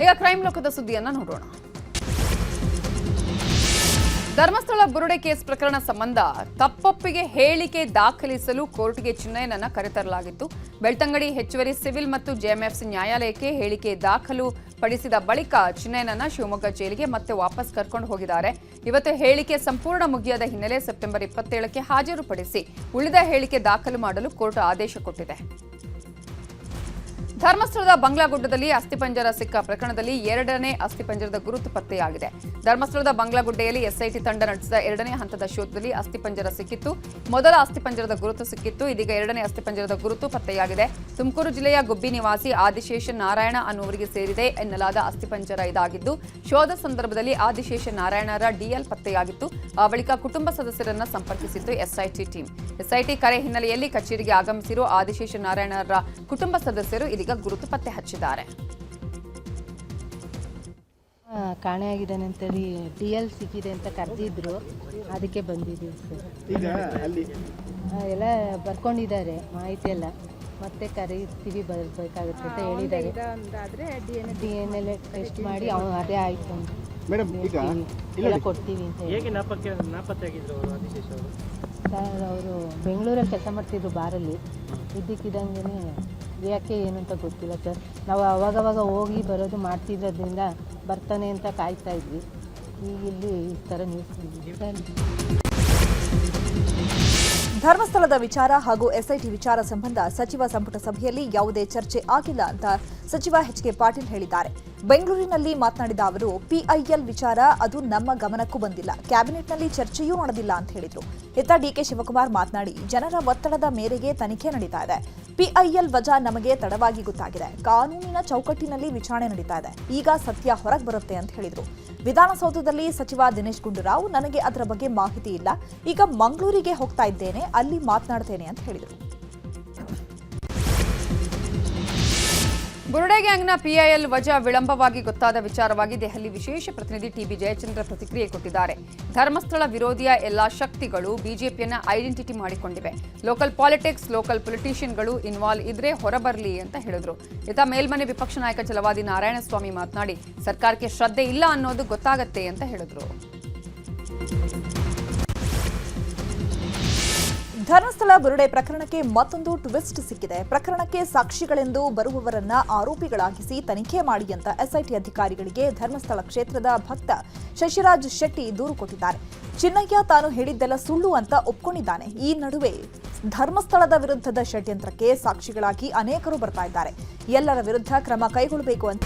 ಈಗ ಕ್ರೈಮ್ ಲೋಕದ ಸುದ್ದಿಯನ್ನ ನೋಡೋಣ. ಧರ್ಮಸ್ಥಳ ಬುರುಡೆ ಕೇಸ್ ಪ್ರಕರಣ ಸಂಬಂಧ ತಪ್ಪೊಪ್ಪಿಗೆ ಹೇಳಿಕೆ ದಾಖಲಿಸಲು ಕೋರ್ಟ್ಗೆ ಚಿನ್ನಯ್ಯನನ್ನ ಕರೆತರಲಾಗಿತ್ತು. ಬೆಳ್ತಂಗಡಿ ಹೆಚ್ಚುವರಿ ಸಿವಿಲ್ ಮತ್ತು ಜೆಎಂಎಫ್ಸಿ ನ್ಯಾಯಾಲಯಕ್ಕೆ ಹೇಳಿಕೆ ದಾಖಲು ಪಡಿಸಿದ ಬಳಿಕ ಚಿನ್ನಯ್ಯನನ್ನ ಶಿವಮೊಗ್ಗ ಜೈಲಿಗೆ ಮತ್ತೆ ವಾಪಸ್ ಕರ್ಕೊಂಡು ಹೋಗಿದ್ದಾರೆ. ಇವತ್ತು ಹೇಳಿಕೆ ಸಂಪೂರ್ಣ ಮುಗಿಯದ ಹಿನ್ನೆಲೆ ಸೆಪ್ಟೆಂಬರ್ 27ಕ್ಕೆ ಹಾಜರುಪಡಿಸಿ ಉಳಿದ ಹೇಳಿಕೆ ದಾಖಲು ಮಾಡಲು ಕೋರ್ಟ್ ಆದೇಶ ಕೊಟ್ಟಿದೆ. ಧರ್ಮಸ್ಥಳದ ಬಂಗ್ಲಾಗುಡ್ಡದಲ್ಲಿ ಅಸ್ಥಿಪಂಜರ ಸಿಕ್ಕ ಪ್ರಕರಣದಲ್ಲಿ 2ನೇ ಅಸ್ಥಿಪಂಜರದ ಗುರುತು ಪತ್ತೆಯಾಗಿದೆ. ಧರ್ಮಸ್ಥಳದ ಬಂಗ್ಲಾಗುಡ್ಡೆಯಲ್ಲಿ ಎಸ್ಐಟಿ ತಂಡ ನಡೆಸಿದ 2ನೇ ಹಂತದ ಶೋಧದಲ್ಲಿ ಅಸ್ಥಿಪಂಜರ ಸಿಕ್ಕಿತ್ತು. ಮೊದಲ ಅಸ್ಥಿಪಂಜರದ ಗುರುತು ಸಿಕ್ಕಿತ್ತು. ಇದೀಗ 2ನೇ ಅಸ್ಥಿಪಂಜರದ ಗುರುತು ಪತ್ತೆಯಾಗಿದೆ. ತುಮಕೂರು ಜಿಲ್ಲೆಯ ಗುಬ್ಬಿ ನಿವಾಸಿ ಆದಿಶೇಷ ನಾರಾಯಣ ಅನ್ನುವರಿಗೆ ಸೇರಿದೆ ಎನ್ನಲಾದ ಅಸ್ಥಿಪಂಜರ ಇದಾಗಿದ್ದು, ಶೋಧ ಸಂದರ್ಭದಲ್ಲಿ ಆದಿಶೇಷ ನಾರಾಯಣರ ಡಿಎಲ್ ಪತ್ತೆಯಾಗಿತ್ತು. ಆ ಬಳಿಕ ಕುಟುಂಬ ಸದಸ್ಯರನ್ನ ಸಂಪರ್ಕಿಸಿತ್ತು ಎಸ್ಐಟಿ ಟೀಮ್. ಎಸ್ಐಟಿ ಕರೆ ಹಿನ್ನೆಲೆಯಲ್ಲಿ ಕಚೇರಿಗೆ ಆಗಮಿಸಿರುವ ಆದಿಶೇಷ ನಾರಾಯಣರ ಕುಟುಂಬ ಸದಸ್ಯರು ಇದೀಗ ಗುರುತು ಪತ್ತೆ ಹಚ್ಚಿದ್ದಾರೆ. ಕಾಣೆಯಾಗಿದ್ದಾನೆ ಅಂತೇಳಿ ಡಿಎಲ್ ಸಿಕ್ಕಿದೆ ಅಂತ ಕರೆದಿದ್ರು, ಅದಕ್ಕೆ ಬಂದಿದ್ದೀವಿ ಸರ್. ಎಲ್ಲ ಬರ್ಕೊಂಡಿದ್ದಾರೆ ಮಾಹಿತಿ ಎಲ್ಲ, ಮತ್ತೆ ಕರೀತೀವಿ ಬರಬೇಕಾಗುತ್ತೆ ಅಂತ ಹೇಳಿದ್ದಾರೆ. DNA ಟೆಸ್ಟ್ ಮಾಡಿ ಅದೇ ಆಯ್ತು ಅಂತ ಎಲ್ಲ ಕೊಡ್ತೀವಿ ಅಂತ ಸರ್. ಅವರು ಬೆಂಗಳೂರಲ್ಲಿ ಕೆಲಸ ಮಾಡ್ತಿದ್ರು ಬಾರಲ್ಲಿ, ಇದ್ದಕ್ಕಿದ್ದಂಗೆ ಯಾಕೆ ಏನು ಅಂತ ಗೊತ್ತಿಲ್ಲ ಸರ್. ನಾವು ಅವಾಗವಾಗ ಹೋಗಿ ಬರೋದು ಮಾಡ್ತಿದ್ರೋದ್ರಿಂದ ಬರ್ತಾನೆ ಅಂತ ಕಾಯ್ತಾ ಇದ್ವಿ. ಈಗ ಇಲ್ಲಿ ಈ ಥರ ನ್ಯೂಸ್ ಸರ್. ಧರ್ಮಸ್ಥಳದ ವಿಚಾರ ಹಾಗೂ ಎಸ್ಐಟಿ ವಿಚಾರ ಸಂಬಂಧ ಸಚಿವ ಸಂಪುಟ ಸಭೆಯಲ್ಲಿ ಯಾವುದೇ ಚರ್ಚೆ ಆಗಿಲ್ಲ ಅಂತ ಸಚಿವ ಎಚ್.ಕೆ. ಪಾಟೀಲ್ ಹೇಳಿದ್ದಾರೆ. ಬೆಂಗಳೂರಿನಲ್ಲಿ ಮಾತನಾಡಿದ ಅವರು, ಪಿಐಎಲ್ ವಿಚಾರ ಅದು ನಮ್ಮ ಗಮನಕ್ಕೂ ಬಂದಿಲ್ಲ, ಕ್ಯಾಬಿನೆಟ್ನಲ್ಲಿ ಚರ್ಚೆಯೂ ನಡೆದಿಲ್ಲ ಅಂತ ಹೇಳಿದರು. ಇತ್ತ ಡಿಕೆ ಶಿವಕುಮಾರ್ ಮಾತನಾಡಿ, ಜನರ ಒತ್ತಡದ ಮೇರೆಗೆ ತನಿಖೆ ನಡೀತಾ ಇದೆ. ಪಿಐಎಲ್ ವಜಾ ನಮಗೆ ತಡವಾಗಿ ಗೊತ್ತಾಗಿದೆ. ಕಾನೂನಿನ ಚೌಕಟ್ಟಿನಲ್ಲಿ ವಿಚಾರಣೆ ನಡೀತಾ ಇದೆ. ಈಗ ಸತ್ಯ ಹೊರಗೆ ಬರುತ್ತೆ ಅಂತ ಹೇಳಿದರು. ವಿಧಾನಸೌಧದಲ್ಲಿ ಸಚಿವ ದಿನೇಶ್ ಗುಂಡೂರಾವ್, ನನಗೆ ಅದರ ಬಗ್ಗೆ ಮಾಹಿತಿ ಇಲ್ಲ, ಈಗ ಮಂಗಳೂರಿಗೆ ಹೋಗ್ತಾ ಇದ್ದೇನೆ, ಅಲ್ಲಿ ಮಾತನಾಡ್ತೇನೆ ಅಂತ ಹೇಳಿದರು. ಬುರುಡೆ ಗ್ಯಾಂಗ್ನ ಪಿಐಎಲ್ ವಜಾ ವಿಳಂಬವಾಗಿ ಗೊತ್ತಾದ ವಿಚಾರವಾಗಿ ದೆಹಲಿ ವಿಶೇಷ ಪ್ರತಿನಿಧಿ ಟಿಬಿ ಜಯಚಂದ್ರ ಪ್ರತಿಕ್ರಿಯೆ ಕೊಟ್ಟಿದ್ದಾರೆ. ಧರ್ಮಸ್ಥಳ ವಿರೋಧಿಯ ಎಲ್ಲಾ ಶಕ್ತಿಗಳು ಬಿಜೆಪಿಯನ್ನ ಐಡೆಂಟಿಟಿ ಮಾಡಿಕೊಂಡಿವೆ. ಲೋಕಲ್ ಪಾಲಿಟಿಕ್ಸ್, ಲೋಕಲ್ ಪೊಲಿಟಿಷಿಯನ್ಗಳು ಇನ್ವಾಲ್ವ್ ಇದ್ರೆ ಹೊರಬರಲಿ ಅಂತ ಹೇಳಿದ್ರು. ಇತ್ತ ಮೇಲ್ಮನೆ ವಿಪಕ್ಷ ನಾಯಕ ಛಲವಾದಿ ನಾರಾಯಣಸ್ವಾಮಿ ಮಾತನಾಡಿ, ಸರ್ಕಾರಕ್ಕೆ ಶ್ರದ್ಧೆ ಇಲ್ಲ ಅನ್ನೋದು ಗೊತ್ತಾಗತ್ತೆ ಅಂತ ಹೇಳಿದ್ರು. ಧರ್ಮಸ್ಥಳ ಬುರುಡೆ ಪ್ರಕರಣಕ್ಕೆ ಮತ್ತೊಂದು ಟ್ವಿಸ್ಟ್ ಸಿಕ್ಕಿದೆ. ಪ್ರಕರಣಕ್ಕೆ ಸಾಕ್ಷಿಗಳೆಂದು ಬರುವವರನ್ನ ಆರೋಪಿಗಳಾಗಿಸಿ ತನಿಖೆ ಮಾಡಿ ಅಂತ ಎಸ್ಐಟಿ ಅಧಿಕಾರಿಗಳಿಗೆ ಧರ್ಮಸ್ಥಳ ಕ್ಷೇತ್ರದ ಭಕ್ತ ಶಶಿರಾಜ್ ಶೆಟ್ಟಿ ದೂರು ಕೊಟ್ಟಿದ್ದಾರೆ. ಚಿನ್ನಯ್ಯ ತಾನು ಹೇಳಿದ್ದೆಲ್ಲ ಸುಳ್ಳು ಅಂತ ಒಪ್ಕೊಂಡಿದ್ದಾನೆ. ಈ ನಡುವೆ ಧರ್ಮಸ್ಥಳದ ವಿರುದ್ಧದ ಷಡ್ಯಂತ್ರಕ್ಕೆ ಸಾಕ್ಷಿಗಳಾಗಿ ಅನೇಕರು ಬರ್ತಾ ಇದ್ದಾರೆ. ಎಲ್ಲರ ವಿರುದ್ಧ ಕ್ರಮ ಕೈಗೊಳ್ಳಬೇಕು ಅಂತ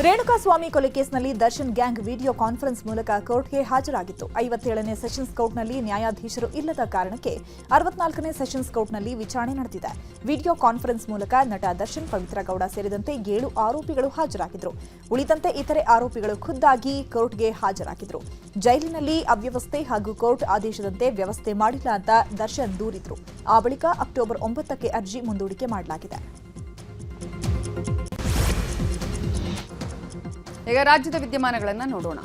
ರೇಣುಕಾಸ್ವಾಮಿ ಕೊಲೆ ಕೇಸ್ನಲ್ಲಿ ದರ್ಶನ್ ಗ್ಯಾಂಗ್ ವಿಡಿಯೋ ಕಾನ್ಫರೆನ್ಸ್ ಮೂಲಕ ಕೋರ್ಟ್ಗೆ ಹಾಜರಾಗಿತ್ತು. 57ನೇ ಸೆಷನ್ಸ್ ಕೋರ್ಟ್ನಲ್ಲಿ ನ್ಯಾಯಾಧೀಶರು ಇಲ್ಲದ ಕಾರಣಕ್ಕೆ 64ನೇ ಸೆಷನ್ಸ್ ಕೋರ್ಟ್ನಲ್ಲಿ ವಿಚಾರಣೆ ನಡೆದಿದೆ. ವಿಡಿಯೋ ಕಾನ್ಫರೆನ್ಸ್ ಮೂಲಕ ನಟ ದರ್ಶನ್, ಪವಿತ್ರ ಗೌಡ ಸೇರಿದಂತೆ 7 ಆರೋಪಿಗಳು ಹಾಜರಾಗಿದ್ರು. ಉಳಿದಂತೆ ಇತರೆ ಆರೋಪಿಗಳು ಖುದ್ದಾಗಿ ಕೋರ್ಟ್ಗೆ ಹಾಜರಾಗಿದ್ರು. ಜೈಲಿನಲ್ಲಿ ಅವ್ಯವಸ್ಥೆ ಹಾಗೂ ಕೋರ್ಟ್ ಆದೇಶದಂತೆ ವ್ಯವಸ್ಥೆ ಮಾಡಿಲ್ಲ ಅಂತ ದರ್ಶನ್ ದೂರಿದ್ರು. ಆ ಬಳಿಕ ಅಕ್ಟೋಬರ್ 9ಕ್ಕೆ ಅರ್ಜಿ ಮುಂದೂಡಿಕೆ ಮಾಡಲಾಗಿದೆ. ಈಗ ರಾಜ್ಯದ ವಿದ್ಯಮಾನಗಳನ್ನು ನೋಡೋಣ.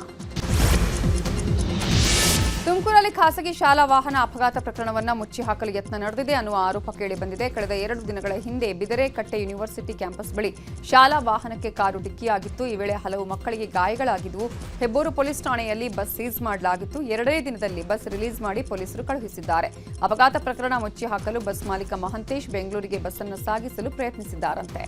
ತುಮಕೂರಲ್ಲಿ ಖಾಸಗಿ ಶಾಲಾ ವಾಹನ ಅಪಘಾತ ಪ್ರಕರಣವನ್ನು ಮುಚ್ಚಿ ಹಾಕಲು ಯತ್ನ ನಡೆದಿದೆ ಅನ್ನುವ ಆರೋಪ ಕೇಳಿಬಂದಿದೆ. ಕಳೆದ 2 ದಿನಗಳ ಹಿಂದೆ ಬಿದರೆಕಟ್ಟೆ ಯೂನಿವರ್ಸಿಟಿ ಕ್ಯಾಂಪಸ್ ಬಳಿ ಶಾಲಾ ವಾಹನಕ್ಕೆ ಕಾರು ಡಿಕ್ಕಿಯಾಗಿತ್ತು. ಈ ವೇಳೆ ಹಲವು ಮಕ್ಕಳಿಗೆ ಗಾಯಗಳಾಗಿದ್ದವು. ಹೆಬ್ಬೂರು ಪೊಲೀಸ್ ಠಾಣೆಯಲ್ಲಿ ಬಸ್ ಸೀಸ್ ಮಾಡಲಾಗಿತ್ತು. 2ನೇ ದಿನದಲ್ಲಿ ಬಸ್ ರಿಲೀಸ್ ಮಾಡಿ ಪೊಲೀಸರು ಕಳುಹಿಸಿದ್ದಾರೆ. ಅಪಘಾತ ಪ್ರಕರಣ ಮುಚ್ಚಿ ಹಾಕಲು ಬಸ್ ಮಾಲೀಕ ಮಹಂತೇಶ್ ಬೆಂಗಳೂರಿಗೆ ಬಸ್ ಅನ್ನು ಸಾಗಿಸಲು ಪ್ರಯತ್ನಿಸಿದ್ದಾರಂತೆ.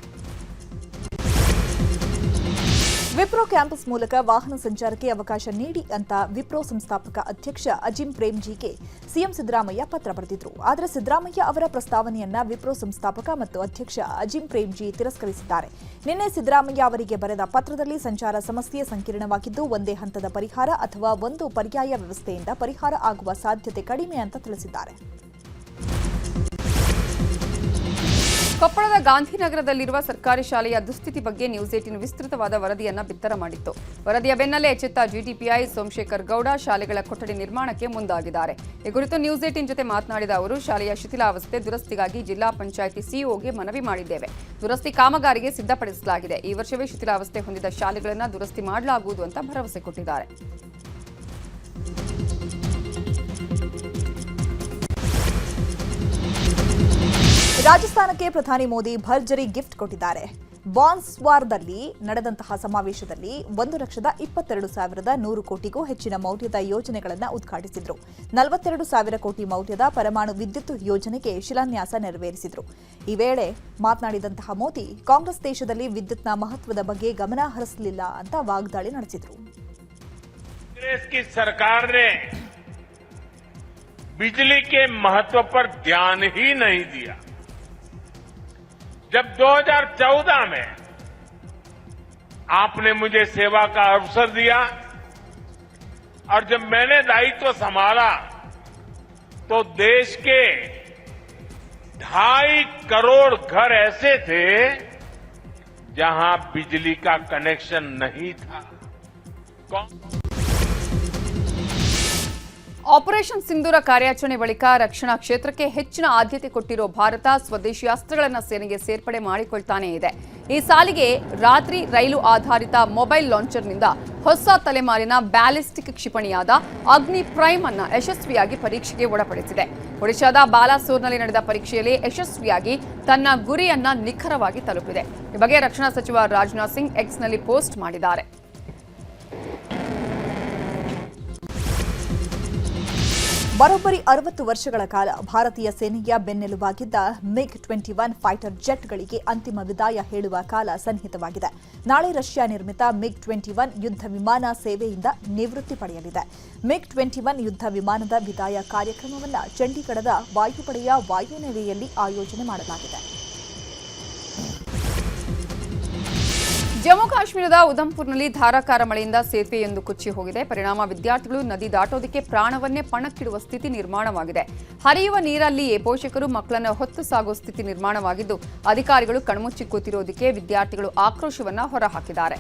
ವಿಪ್ರೋ ಕ್ಯಾಂಪಸ್ ಮೂಲಕ ವಾಹನ ಸಂಚಾರಕ್ಕೆ ಅವಕಾಶ ನೀಡಿ ಅಂತ ವಿಪ್ರೋ ಸಂಸ್ಥಾಪಕ ಅಧ್ಯಕ್ಷ ಅಜಿಂ ಪ್ರೇಮ್ಜಿಗೆ ಸಿಎಂ ಸಿದ್ದರಾಮಯ್ಯ ಪತ್ರ ಬರೆದಿದ್ರು. ಆದರೆ ಸಿದ್ದರಾಮಯ್ಯ ಅವರ ಪ್ರಸ್ತಾವನೆಯನ್ನ ವಿಪ್ರೋ ಸಂಸ್ಥಾಪಕ ಮತ್ತು ಅಧ್ಯಕ್ಷ ಅಜಿಂ ಪ್ರೇಮ್ಜಿ ತಿರಸ್ಕರಿಸಿದ್ದಾರೆ. ನಿನ್ನೆ ಸಿದ್ದರಾಮಯ್ಯ ಅವರಿಗೆ ಬರೆದ ಪತ್ರದಲ್ಲಿ ಸಂಚಾರ ಸಮಸ್ಯೆ ಸಂಕೀರ್ಣವಾಗಿದ್ದು, ಒಂದೇ ಹಂತದ ಪರಿಹಾರ ಅಥವಾ ಒಂದು ಪರ್ಯಾಯ ವ್ಯವಸ್ಥೆಯಿಂದ ಪರಿಹಾರ ಆಗುವ ಸಾಧ್ಯತೆ ಕಡಿಮೆ ಅಂತ ತಿಳಿಸಿದ್ದಾರೆ. ಕೊಪ್ಪಳದ ಗಾಂಧಿನಗರದಲ್ಲಿರುವ ಸರ್ಕಾರಿ ಶಾಲೆಯ ದುಸ್ಥಿತಿ ಬಗ್ಗೆ ನ್ಯೂಸ್ 18 ವಿಸ್ತೃತವಾದ ವರದಿಯನ್ನು ಬಿತ್ತರ ಮಾಡಿತ್ತು. ವರದಿಯ ಬೆನ್ನಲ್ಲೇ ಎಚ್ಚೆತ್ತ ಜಿಟಿಪಿಐ ಸೋಮಶೇಖರ್ ಗೌಡ ಶಾಲೆಗಳ ಕೊಠಡಿ ನಿರ್ಮಾಣಕ್ಕೆ ಮುಂದಾಗಿದ್ದಾರೆ. ಈ ಕುರಿತು ನ್ಯೂಸ್ 18 ಜೊತೆ ಮಾತನಾಡಿದ ಅವರು, ಶಾಲೆಯ ಶಿಥಿಲಾವಸ್ಥೆ ದುರಸ್ತಿಗಾಗಿ ಜಿಲ್ಲಾ ಪಂಚಾಯಿತಿ ಸಿಇಒಗೆ ಮನವಿ ಮಾಡಿದ್ದೇವೆ. ದುರಸ್ತಿ ಕಾಮಗಾರಿಗೆ ಸಿದ್ಧಪಡಿಸಲಾಗಿದೆ. ಈ ವರ್ಷವೇ ಶಿಥಿಲಾವಸ್ಥೆ ಹೊಂದಿದ ಶಾಲೆಗಳನ್ನು ದುರಸ್ತಿ ಮಾಡಲಾಗುವುದು ಅಂತ ಭರವಸೆ ಕೊಟ್ಟಿದ್ದಾರೆ. ರಾಜಸ್ಥಾನಕ್ಕೆ ಪ್ರಧಾನಿ ಮೋದಿ ಭರ್ಜರಿ ಗಿಫ್ಟ್ ಕೊಟ್ಟಿದ್ದಾರೆ. ಬಾನ್ಸ್ವಾರದಲ್ಲಿ ನಡೆದಂತಹ ಸಮಾವೇಶದಲ್ಲಿ 1,22,100 ಕೋಟಿಗೂ ಹೆಚ್ಚಿನ ಮೌಲ್ಯದ ಯೋಜನೆಗಳನ್ನು ಉದ್ಘಾಟಿಸಿದರು. 42,000 ಕೋಟಿ ಮೌಲ್ಯದ ಪರಮಾಣು ವಿದ್ಯುತ್ ಯೋಜನೆಗೆ ಶಿಲಾನ್ಯಾಸ ನೆರವೇರಿಸಿದರು. ಈ ವೇಳೆ ಮಾತನಾಡಿದಂತಹ ಮೋದಿ ಕಾಂಗ್ರೆಸ್ ದೇಶದಲ್ಲಿ ವಿದ್ಯುತ್ನ ಮಹತ್ವದ ಬಗ್ಗೆ ಗಮನ ಹರಿಸಲಿಲ್ಲ ಅಂತ ವಾಗ್ದಾಳಿ ನಡೆಸಿದರು. कांग्रेस की सरकार ने बिजली के महत्व पर ध्यान ही नहीं दिया। जब 2014 में आपने मुझे सेवा का अवसर दिया और जब मैंने दायित्व संभाला तो देश के 2.5 करोड़ घर ऐसे थे जहां बिजली का कनेक्शन नहीं था। ಆಪರೇಷನ್ ಸಿಂಧೂರ ಕಾರ್ಯಾಚರಣೆ ಬಳಿಕ ರಕ್ಷಣಾ ಕ್ಷೇತ್ರಕ್ಕೆ ಹೆಚ್ಚಿನ ಆದ್ಯತೆ ಕೊಟ್ಟಿರೋ ಭಾರತ ಸ್ವದೇಶಿ ಅಸ್ತ್ರಗಳನ್ನು ಸೇನೆಗೆ ಸೇರ್ಪಡೆ ಮಾಡಿಕೊಳ್ತಾನೇ ಇದೆ. ಈ ಸಾಲಿಗೆ ರಾತ್ರಿ ರೈಲು ಆಧಾರಿತ ಮೊಬೈಲ್ ಲಾಂಚರ್ನಿಂದ ಹೊಸ ತಲೆಮಾರಿನ ಬ್ಯಾಲಿಸ್ಟಿಕ್ ಕ್ಷಿಪಣಿಯಾದ ಅಗ್ನಿ ಪ್ರೈಮ್ ಅನ್ನು ಯಶಸ್ವಿಯಾಗಿ ಪರೀಕ್ಷೆಗೆ ಒಳಪಡಿಸಿದೆ. ಒಡಿಶಾದ ಬಾಲಾಸೋರ್ನಲ್ಲಿ ನಡೆದ ಪರೀಕ್ಷೆಯಲ್ಲಿ ಯಶಸ್ವಿಯಾಗಿ ತನ್ನ ಗುರಿಯನ್ನ ನಿಖರವಾಗಿ ತಲುಪಿದೆ. ಈ ಬಗ್ಗೆ ರಕ್ಷಣಾ ಸಚಿವ ರಾಜನಾಥ್ ಸಿಂಗ್ ಎಕ್ಸ್ನಲ್ಲಿ ಪೋಸ್ಟ್ ಮಾಡಿದ್ದಾರೆ. ಬರೋಬ್ಬರಿ 60 ವರ್ಷಗಳ ಕಾಲ ಭಾರತೀಯ ಸೇನೆಯ ಬೆನ್ನೆಲುಬಾಗಿದ್ದ MiG-21 ಫೈಟರ್ ಜೆಟ್ಗಳಿಗೆ ಅಂತಿಮ ವಿದಾಯ ಹೇಳುವ ಕಾಲ ಸನ್ನಿಹಿತವಾಗಿದೆ. ನಾಳೆ ರಷ್ಯಾ ನಿರ್ಮಿತ MiG-21 ಯುದ್ಧ ವಿಮಾನ ಸೇವೆಯಿಂದ ನಿವೃತ್ತಿ ಪಡೆಯಲಿದೆ. MiG-21 ಯುದ್ಧ ವಿಮಾನದ ವಿದಾಯ ಕಾರ್ಯಕ್ರಮವನ್ನು ಚಂಡೀಗಢದ ವಾಯುಪಡೆಯ ವಾಯುನೆಲೆಯಲ್ಲಿ ಆಯೋಜನೆ ಮಾಡಲಾಗಿದೆ. ಜಮ್ಮು ಕಾಶ್ಮೀರದ ಉಧಂಪುರ್ನಲ್ಲಿ ಧಾರಾಕಾರ ಮಳೆಯಿಂದ ಸೇತುವೆಯೊಂದು ಕೊಚ್ಚಿ ಹೋಗಿದೆ. ಪರಿಣಾಮ ವಿದ್ಯಾರ್ಥಿಗಳು ನದಿ ದಾಟೋದಕ್ಕೆ ಪ್ರಾಣವನ್ನೇ ಪಣಕ್ಕಿಡುವ ಸ್ಥಿತಿ ನಿರ್ಮಾಣವಾಗಿದೆ. ಹರಿಯುವ ನೀರಲ್ಲಿಯೇ ಪೋಷಕರು ಮಕ್ಕಳನ್ನು ಹೊತ್ತು ಸಾಗುವ ಸ್ಥಿತಿ ನಿರ್ಮಾಣವಾಗಿದ್ದು, ಅಧಿಕಾರಿಗಳು ಕಣ್ಮುಚ್ಚಿ ಕೂತಿರೋದಕ್ಕೆ ವಿದ್ಯಾರ್ಥಿಗಳು ಆಕ್ರೋಶವನ್ನ ಹೊರಹಾಕಿದ್ದಾರೆ.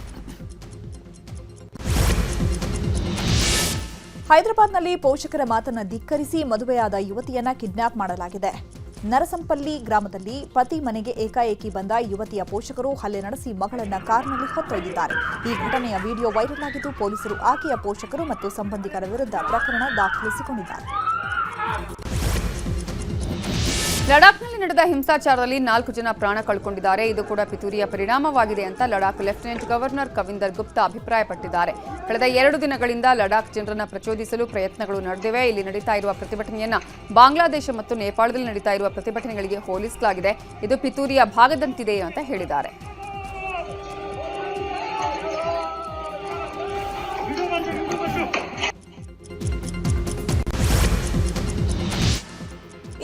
ಹೈದರಾಬಾದ್ನಲ್ಲಿ ಪೋಷಕರ ಮಾತನ್ನು ಧಿಕ್ಕರಿಸಿ ಮದುವೆಯಾದ ಯುವತಿಯನ್ನ ಕಿಡ್ನಾಪ್ ಮಾಡಲಾಗಿದೆ. ನರಸಂಪಲ್ಲಿ ಗ್ರಾಮದಲ್ಲಿ ಪತಿ ಮನೆಗೆ ಏಕಾಏಕಿ ಬಂದ ಯುವತಿಯ ಪೋಷಕರು ಹಲ್ಲೆ ನಡೆಸಿ ಮಗಳನ್ನ ಕಾರ್ನಲ್ಲಿ ಹೊತ್ತೊಯ್ದಿದ್ದಾರೆ. ಈ ಘಟನೆಯ ವಿಡಿಯೋ ವೈರಲ್ ಆಗಿದ್ದು, ಪೊಲೀಸರು ಆಕೆಯ ಪೋಷಕರು ಮತ್ತು ಸಂಬಂಧಿಕರ ವಿರುದ್ಧ ಪ್ರಕರಣ ದಾಖಲಿಸಿಕೊಂಡಿದ್ದಾರೆ. ಲಡಾಖ್ನಲ್ಲಿ ನಡೆದ ಹಿಂಸಾಚಾರದಲ್ಲಿ 4 ಜನ ಪ್ರಾಣ ಕಳ್ಕೊಂಡಿದ್ದಾರೆ. ಇದು ಕೂಡ ಪಿತೂರಿಯ ಪರಿಣಾಮವಾಗಿದೆ ಅಂತ ಲಡಾಖ್ ಲೆಫ್ಟಿನೆಂಟ್ ಗವರ್ನರ್ ಕವಿಂದರ್ ಗುಪ್ತಾ ಅಭಿಪ್ರಾಯಪಟ್ಟಿದ್ದಾರೆ. ಕಳೆದ 2 ದಿನಗಳಿಂದ ಲಡಾಖ್ ಜನರನ್ನು ಪ್ರಚೋದಿಸಲು ಪ್ರಯತ್ನಗಳು ನಡೆದಿವೆ. ಇಲ್ಲಿ ನಡೀತಾ ಇರುವ ಪ್ರತಿಭಟನೆಯನ್ನ ಬಾಂಗ್ಲಾದೇಶ ಮತ್ತು ನೇಪಾಳದಲ್ಲಿ ನಡೀತಾ ಇರುವ ಪ್ರತಿಭಟನೆಗಳಿಗೆ ಹೋಲಿಸಲಾಗಿದೆ. ಇದು ಪಿತೂರಿಯ ಭಾಗದಂತಿದೆ ಅಂತ ಹೇಳಿದ್ದಾರೆ.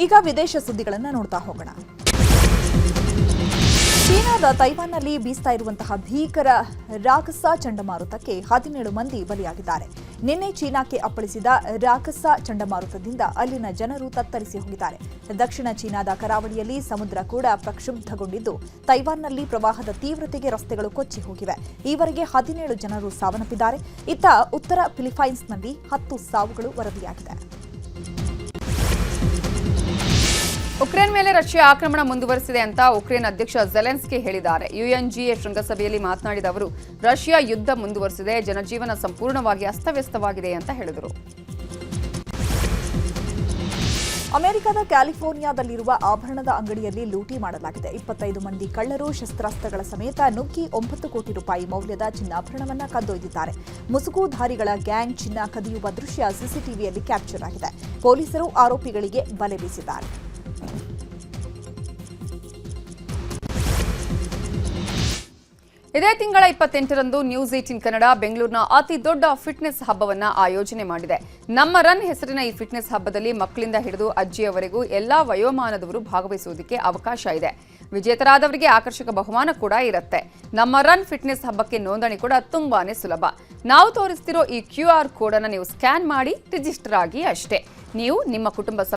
ಈಗ ವಿದೇಶ ಸುದ್ದಿಗಳನ್ನು ನೋಡ್ತಾ ಹೋಗೋಣ. ಚೀನಾದ ತೈವಾನ್ನಲ್ಲಿ ಬೀಸ್ತಾ ಇರುವಂತಹ ಭೀಕರ ರಾಕ್ಷಸ ಚಂಡಮಾರುತಕ್ಕೆ 17 ಮಂದಿ ಬಲಿಯಾಗಿದ್ದಾರೆ. ನಿನ್ನೆ ಚೀನಾಕ್ಕೆ ಅಪ್ಪಳಿಸಿದ ರಾಕ್ಷಸ ಚಂಡಮಾರುತದಿಂದ ಅಲ್ಲಿನ ಜನರು ತತ್ತರಿಸಿ ಹೋಗಿದ್ದಾರೆ. ದಕ್ಷಿಣ ಚೀನಾದ ಕರಾವಳಿಯಲ್ಲಿ ಸಮುದ್ರ ಕೂಡ ಪ್ರಕ್ಷುಬ್ಧಗೊಂಡಿದ್ದು, ತೈವಾನ್ನಲ್ಲಿ ಪ್ರವಾಹದ ತೀವ್ರತೆಗೆ ರಸ್ತೆಗಳು ಕೊಚ್ಚಿ ಹೋಗಿವೆ. ಈವರೆಗೆ 17 ಜನರು ಸಾವನ್ನಪ್ಪಿದ್ದಾರೆ. ಇತ್ತ ಉತ್ತರ ಫಿಲಿಪೈನ್ಸ್ನಲ್ಲಿ 10 ಸಾವುಗಳು ವರದಿಯಾಗಿದೆ. ಉಕ್ರೇನ್ ಮೇಲೆ ರಷ್ಯಾ ಆಕ್ರಮಣ ಮುಂದುವರೆಸಿದೆ ಅಂತ ಉಕ್ರೇನ್ ಅಧ್ಯಕ್ಷ ಝೆಲೆನ್ಸ್ಕಿ ಹೇಳಿದ್ದಾರೆ. UNGA ಶೃಂಗಸಭೆಯಲ್ಲಿ ಮಾತನಾಡಿದ ಅವರು, ರಷ್ಯಾ ಯುದ್ಧ ಮುಂದುವರೆಸಿದೆ, ಜನಜೀವನ ಸಂಪೂರ್ಣವಾಗಿ ಅಸ್ತವ್ಯಸ್ತವಾಗಿದೆ ಅಂತ ಹೇಳಿದರು. ಅಮೆರಿಕದ ಕ್ಯಾಲಿಫೋರ್ನಿಯಾದಲ್ಲಿರುವ ಆಭರಣದ ಅಂಗಡಿಯಲ್ಲಿ ಲೂಟಿ ಮಾಡಲಾಗಿದೆ. 25 ಮಂದಿ ಕಳ್ಳರು ಶಸ್ತ್ರಾಸ್ತ್ರಗಳ ಸಮೇತ ನುಗ್ಗಿ 9 ಕೋಟಿ ರೂಪಾಯಿ ಮೌಲ್ಯದ ಚಿನ್ನಾಭರಣವನ್ನು ಕದ್ದೊಯ್ದಿದ್ದಾರೆ. ಮುಸುಕುಧಾರಿಗಳ ಗ್ಯಾಂಗ್ ಚಿನ್ನ ಕದಿಯುವ ದೃಶ್ಯ ಸಿಸಿಟಿವಿಯಲ್ಲಿ ಕ್ಯಾಪ್ಚರ್ ಆಗಿದೆ. ಪೊಲೀಸರು ಆರೋಪಿಗಳಿಗೆ ಬಲೆ ಬೀಸಿದ್ದಾರೆ. ಇದೇ ತಿಂಗಳ 28ರಂದು ನ್ಯೂಸ್ 18 ಕನ್ನಡ ಬೆಂಗಳೂರಿನ ಅತಿ ದೊಡ್ಡ ಫಿಟ್ನೆಸ್ ಹಬ್ಬವನ್ನ ಆಯೋಜನೆ ಮಾಡಿದೆ. ನಮ್ಮ ರನ್ ಹೆಸರಿನ ಈ ಫಿಟ್ನೆಸ್ ಹಬ್ಬದಲ್ಲಿ ಮಕ್ಕಳಿಂದ ಹಿಡಿದು ಅಜ್ಜಿಯವರೆಗೂ ಎಲ್ಲಾ ವಯೋಮಾನದವರು ಭಾಗವಹಿಸುವುದಕ್ಕೆ ಅವಕಾಶ ಇದೆ. ವಿಜೇತರಾದವರಿಗೆ ಆಕರ್ಷಕ ಬಹುಮಾನ ಕೂಡ ಇರುತ್ತೆ. ನಮ್ಮ ರನ್ ಫಿಟ್ನೆಸ್ ಹಬ್ಬಕ್ಕೆ ನೋಂದಣಿ ಕೂಡ ತುಂಬಾನೇ ಸುಲಭ. ನಾವು ತೋರಿಸ್ತಿರೋ ಈ QR ಕೋಡ್ ಅನ್ನು ನೀವು ಸ್ಕ್ಯಾನ್ ಮಾಡಿ ರಿಜಿಸ್ಟರ್ ಆಗಿ ಅಷ್ಟೇ. ನೀವು ನಿಮ್ಮ ಕುಟುಂಬ